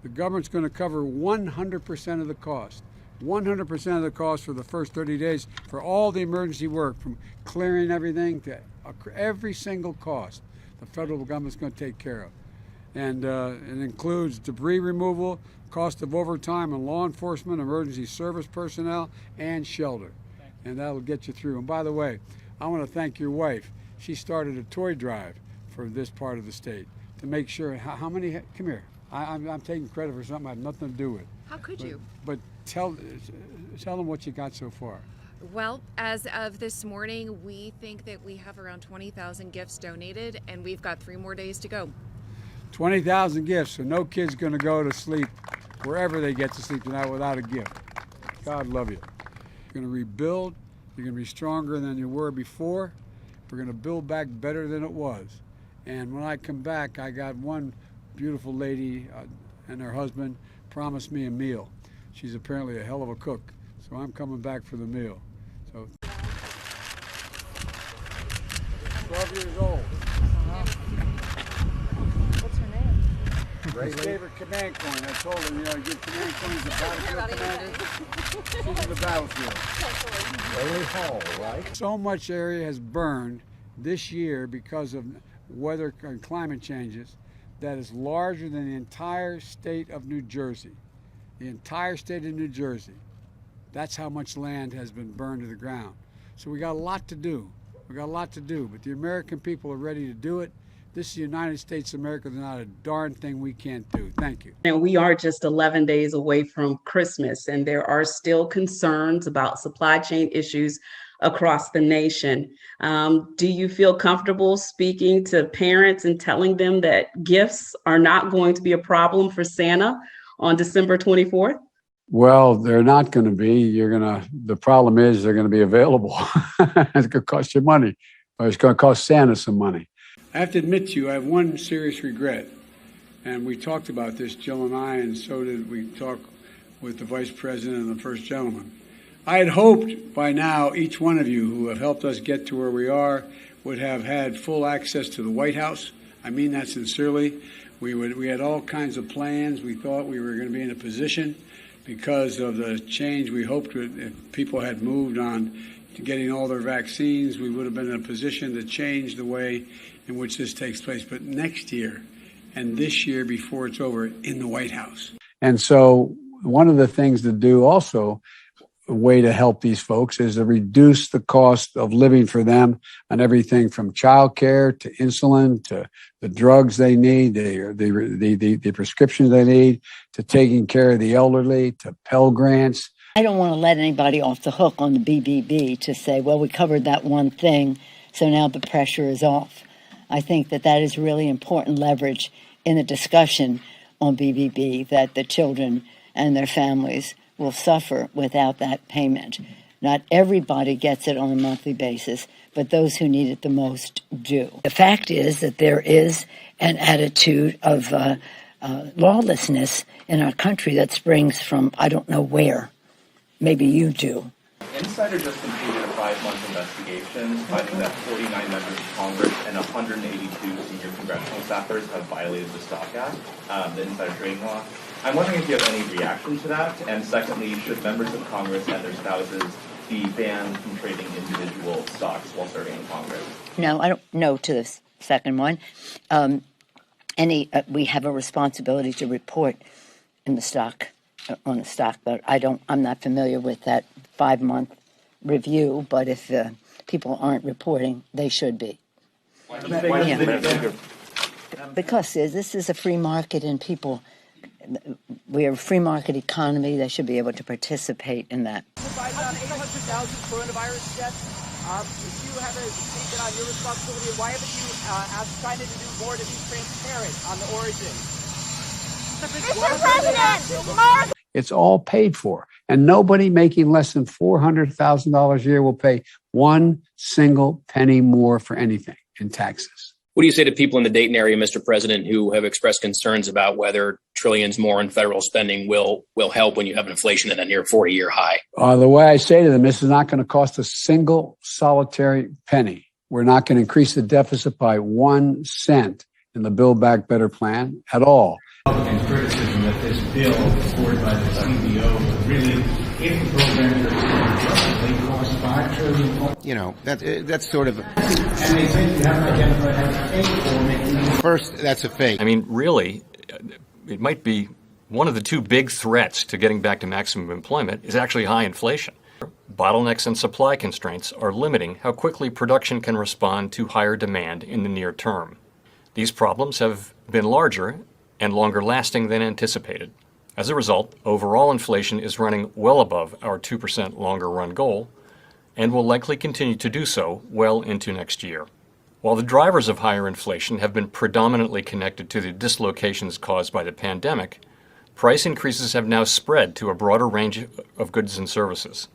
The government's going to cover 100% of the cost. 100% of the cost for the first 30 days for all the emergency work, from clearing everything to every single cost the federal government's going to take care of. And it includes debris removal, cost of overtime and law enforcement, emergency service personnel, and shelter. And that'll get you through. And by the way, I want to thank your wife. She started a toy drive for this part of the state to make sure, how many, come here. I'm taking credit for something I have nothing to do with. How could you? But tell them what you got so far. Well, as of this morning, we think that we have around 20,000 gifts donated, and we've got 3 more days to go. 20,000 gifts, so no kid's going to go to sleep wherever they get to sleep tonight without a gift. God love you. You're going to rebuild. You're going to be stronger than you were before. We're going to build back better than it was. And when I come back, I got one beautiful lady and her husband promised me a meal. She's apparently a hell of a cook, so I'm coming back for the meal. So, 12 years old. What's her name? His favorite command coin. I told him, give command coins to battlefield commanders. She's in the battlefield. Very Hall, right? So much area has burned this year because of weather and climate changes that is larger than the entire state of New Jersey. The entire state of New Jersey. That's how much land has been burned to the ground. So we got a lot to do. We got a lot to do, but the American people are ready to do it. This is the United States of America. There's not a darn thing we can't do. Thank you. And we are just 11 days away from Christmas, and there are still concerns about supply chain issues across the nation. Do you feel comfortable speaking to parents and telling them that gifts are not going to be a problem for Santa on December 24th? Well, they're not going to be. The problem is they're going to be available. It's going to cost you money, or it's going to cost Santa some money. I have to admit to you, I have one serious regret. And we talked about this, Jill and I, and so did we talk with the Vice President and the First Gentleman. I had hoped by now each one of you who have helped us get to where we are would have had full access to the White House. I mean that sincerely. We had all kinds of plans. We thought we were going to be in a position because of the change. We hoped if people had moved on to getting all their vaccines, we would have been in a position to change the way in which this takes place. But next year and this year before it's over, in the White House. And so one of the things to do also, a way to help these folks, is to reduce the cost of living for them on everything from childcare to insulin to the drugs they need, the prescriptions they need, to taking care of the elderly, to Pell Grants. I don't want to let anybody off the hook on the BBB to say, well, we covered that one thing, so now the pressure is off. I think that is really important leverage in the discussion on BBB, that the children and their families will suffer without that payment. Not everybody gets it on a monthly basis, but those who need it the most do. The fact is that there is an attitude of lawlessness in our country that springs from I don't know where. Maybe you do. Insider just completed a 5-month investigation finding that 49 members of Congress and 182 senior congressional staffers have violated the Stock Act, the insider trading law. I'm wondering if you have any reaction to that, and secondly, should members of Congress and their spouses be banned from trading individual stocks while serving in Congress? No, I don't know to the second one. We have a responsibility to report in the stock, on the stock, but I'm not familiar with that 5-month review, but if people aren't reporting, they should be. Because this is a free market and we are a free market economy. They should be able to participate in that. 800,000 coronavirus deaths. If you have a statement on your responsibility, why haven't you asked China to do more to be transparent on the origin? Mr. President, It's all paid for. And nobody making less than $400,000 a year will pay one single penny more for anything in taxes. What do you say to people in the Dayton area, Mr. President, who have expressed concerns about whether trillions more in federal spending will help when you have inflation at a near 40-year high? The way I say to them, this is not going to cost a single solitary penny. We're not going to increase the deficit by 1 cent in the Build Back Better plan at all. Republicans' criticism that that this bill supported by the CBO, but really, if the programs are they cost $5 trillion. You know, that's sort of. And they think you have to identify how to pay for making. First, that's a fake. I mean, really, it might be one of the two big threats to getting back to maximum employment is actually high inflation. Bottlenecks and supply constraints are limiting how quickly production can respond to higher demand in the near term. These problems have been larger and longer lasting than anticipated. As a result, overall inflation is running well above our 2% longer run goal and will likely continue to do so well into next year. While the drivers of higher inflation have been predominantly connected to the dislocations caused by the pandemic, price increases have now spread to a broader range of goods and services.